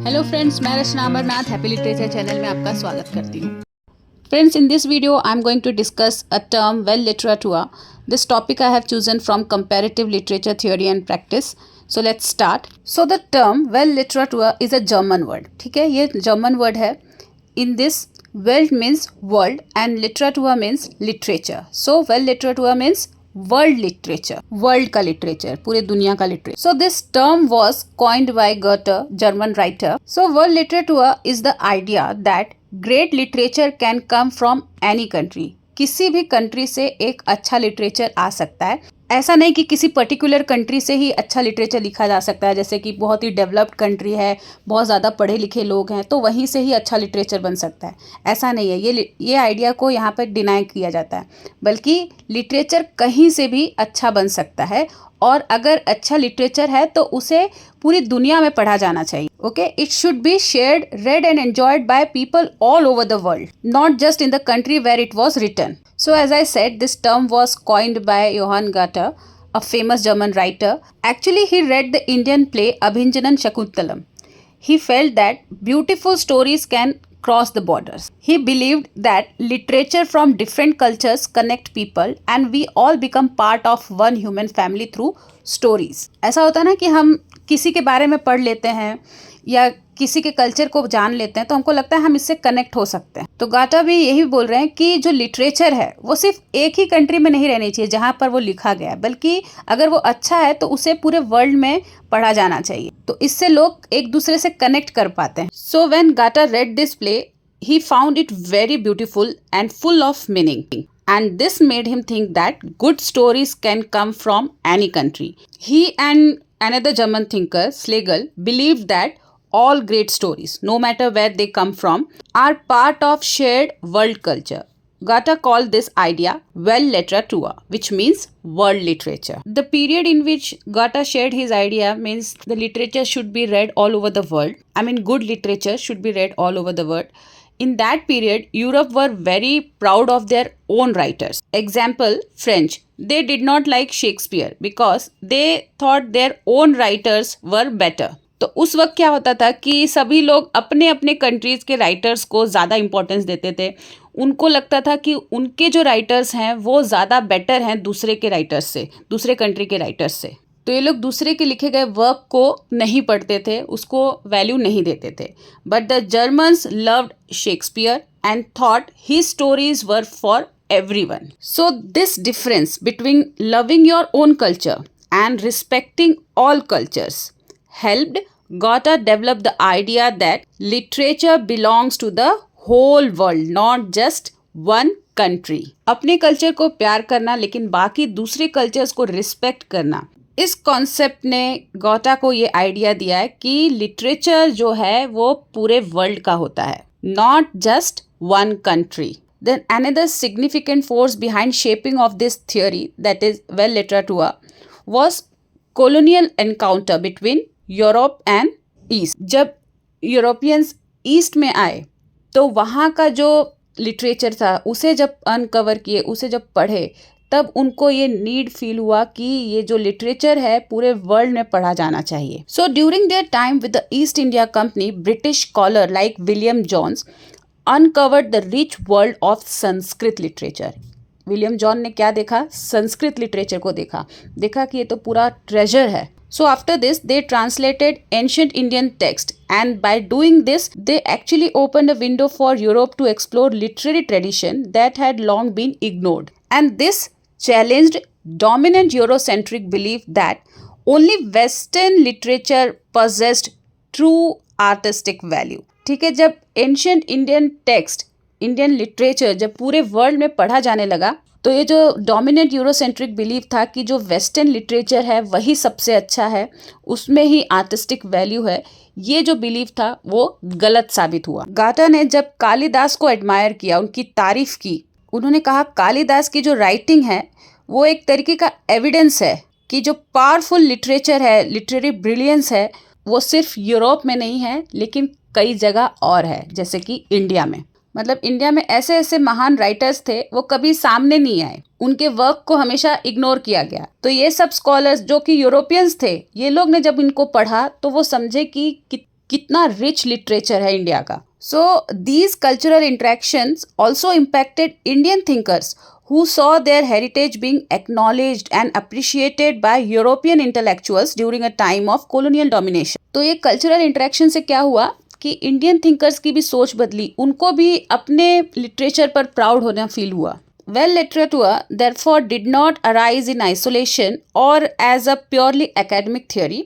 Hello friends, मैं रचना Amarnath happy literature channel में आपका स्वागत करती हूँ। Friends, in this video I am going to discuss a term well literature. This topic I have chosen from comparative literature theory and practice. So let's start. So the term well literature is a German word. ठीक है, ये German word है. In this, well means world and literature means literature. So well literature means world literature, world का literature, पूरे दुनिया का literature. So this term was coined by Goethe, German writer. So world literature is the idea that great literature can come from any country. किसी भी country से एक अच्छा literature आ सकता है. ऐसा नहीं कि किसी पर्टिकुलर कंट्री से ही अच्छा लिटरेचर लिखा जा सकता है, जैसे कि बहुत ही डेवलप्ड कंट्री है, बहुत ज़्यादा पढ़े लिखे लोग हैं, तो वहीं से ही अच्छा लिटरेचर बन सकता है. ऐसा नहीं है. ये आइडिया को यहाँ पर डिनाई किया जाता है, बल्कि लिटरेचर कहीं से भी अच्छा बन सकता है. और अगर अच्छा लिटरेचर है तो उसे पूरी दुनिया में पढ़ा जाना चाहिए. Okay, it should be shared, read and enjoyed by people all over the world, not just in the country where it was written. So as I said, this term was coined by Johann Goethe, a famous German writer. Actually, he read the Indian play Abhinjanam Shakuntalam. He felt that beautiful stories can cross the borders. He believed that literature from different cultures connect people and we all become part of one human family through stories. ऐसा होता है ना कि हम किसी के बारे में पढ़ लेते हैं या किसी के कल्चर को जान लेते हैं तो हमको लगता है हम इससे कनेक्ट हो सकते हैं. तो गाटा भी यही बोल रहे हैं कि जो लिटरेचर है वो सिर्फ एक ही कंट्री में नहीं रहनी चाहिए जहाँ पर वो लिखा गया है, बल्कि अगर वो अच्छा है तो उसे पूरे वर्ल्ड में पढ़ा जाना चाहिए. तो इससे लोग एक दूसरे से कनेक्ट कर पाते हैं. So when Gata read this play, he found it very beautiful and full of meaning. And this made him think that good stories can come from any country. He and another German thinker, Schlegel, believed that all great stories, no matter where they come from, are part of shared world culture. Goethe called this idea well literature, which means world literature. The period in which Goethe shared his idea means the literature should be read all over the world. I mean, good literature should be read all over the world. In that period, Europe were very proud of their own writers. Example, French. They did not like Shakespeare because they thought their own writers were better. तो उस वक्त क्या होता था कि सभी लोग अपने अपने कंट्रीज़ के राइटर्स को ज़्यादा इम्पोर्टेंस देते थे. उनको लगता था कि उनके जो राइटर्स हैं वो ज़्यादा बेटर हैं दूसरे के राइटर्स से, दूसरे कंट्री के राइटर्स से. तो ये लोग दूसरे के लिखे गए वर्क को नहीं पढ़ते थे, उसको वैल्यू नहीं देते थे. But the Germans loved Shakespeare and thought his stories were for everyone. So this difference between loving your own culture and respecting all cultures helped Goethe develop the idea that literature belongs to the whole world, not just one country. अपने culture को प्यार करना लेकिन बाकी दूसरे cultures को respect करना, इस कॉन्सेप्ट ने गोटा को ये आइडिया दिया है कि लिटरेचर जो है वो पूरे वर्ल्ड का होता है, not just one country. Then another significant force behind shaping of this theory, that is well literature, was colonial encounter between Europe and east. जब यूरोपियंस ईस्ट में आए तो वहाँ का जो लिटरेचर था उसे जब अनकवर किए, उसे जब पढ़े, तब उनको ये नीड फील हुआ कि ये जो लिटरेचर है पूरे वर्ल्ड में पढ़ा जाना चाहिए. So during their time with the east India company, British scholar like William Jones uncovered the rich world of Sanskrit literature. William John ने क्या देखा? संस्कृत लिटरेचर को देखा कि ये तो पूरा ट्रेजर है. So after this, they translated ancient Indian text, and by doing this, they actually opened a window for Europe to explore literary tradition that had long been ignored. And this challenged dominant Eurocentric belief that only Western literature possessed true artistic value. ठीक है, जब ancient Indian text, Indian literature जब पूरे world में पढ़ा जाने लगा, तो ये जो डोमिनेंट यूरोसेंट्रिक बिलीव था कि जो वेस्टर्न लिटरेचर है वही सबसे अच्छा है, उसमें ही आर्टिस्टिक वैल्यू है, ये जो बिलीव था वो गलत साबित हुआ. गाटा ने जब कालिदास को एडमायर किया, उनकी तारीफ की, उन्होंने कहा कालिदास की जो राइटिंग है वो एक तरीके का एविडेंस है कि जो पावरफुल लिटरेचर है, लिटरेरी ब्रिलियंस है, वो सिर्फ यूरोप में नहीं है लेकिन कई जगह और है, जैसे कि इंडिया में. मतलब इंडिया में ऐसे ऐसे महान राइटर्स थे, वो कभी सामने नहीं आए, उनके वर्क को हमेशा इग्नोर किया गया. तो ये सब स्कॉलर्स जो कि यूरोपियंस थे, ये लोग ने जब इनको पढ़ा तो वो समझे कि कितना रिच लिटरेचर है इंडिया का. So these cultural interactions also impacted Indian thinkers who saw their heritage being acknowledged and appreciated by European intellectuals during a time of colonial domination. तो ये cultural interaction से क्या हुआ कि इंडियन थिंकर्स की भी सोच बदली, उनको भी अपने लिटरेचर पर प्राउड होना फील हुआ. Well literature therefore did not arise in isolation or as a purely academic theory.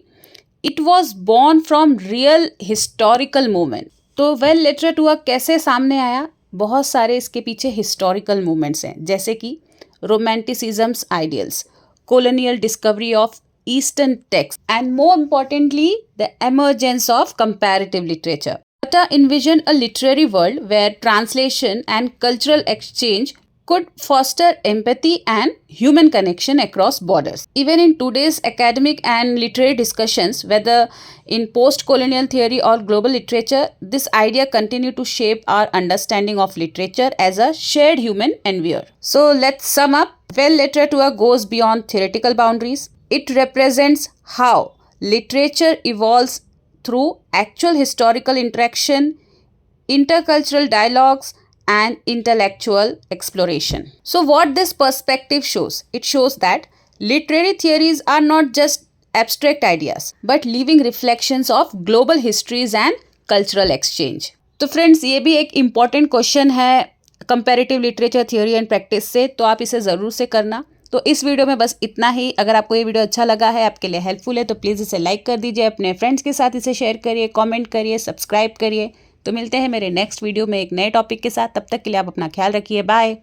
It was born from real historical moment. तो वेल लिटरेचर कैसे सामने आया? बहुत सारे इसके पीछे हिस्टोरिकल मूवमेंट्स हैं, जैसे कि रोमांटिसिज्म्स ideals, colonial discovery of Eastern texts, and more importantly, the emergence of comparative literature. Tata envisioned a literary world where translation and cultural exchange could foster empathy and human connection across borders. Even in today's academic and literary discussions, whether in post-colonial theory or global literature, this idea continue to shape our understanding of literature as a shared human endeavor. So let's sum up. Well, literature goes beyond theoretical boundaries. It represents how literature evolves through actual historical interaction, intercultural dialogues, and intellectual exploration. So what this perspective shows? It shows that literary theories are not just abstract ideas, but living reflections of global histories and cultural exchange. तो friends, ये भी एक important question है comparative literature theory and practice से, तो आप इसे ज़रूर से करना. तो इस वीडियो में बस इतना ही. अगर आपको ये वीडियो अच्छा लगा है, आपके लिए हेल्पफुल है, तो प्लीज़ इसे लाइक कर दीजिए, अपने फ्रेंड्स के साथ इसे शेयर करिए, कमेंट करिए, सब्सक्राइब करिए. तो मिलते हैं मेरे नेक्स्ट वीडियो में एक नए टॉपिक के साथ. तब तक के लिए आप अपना ख्याल रखिए. बाय.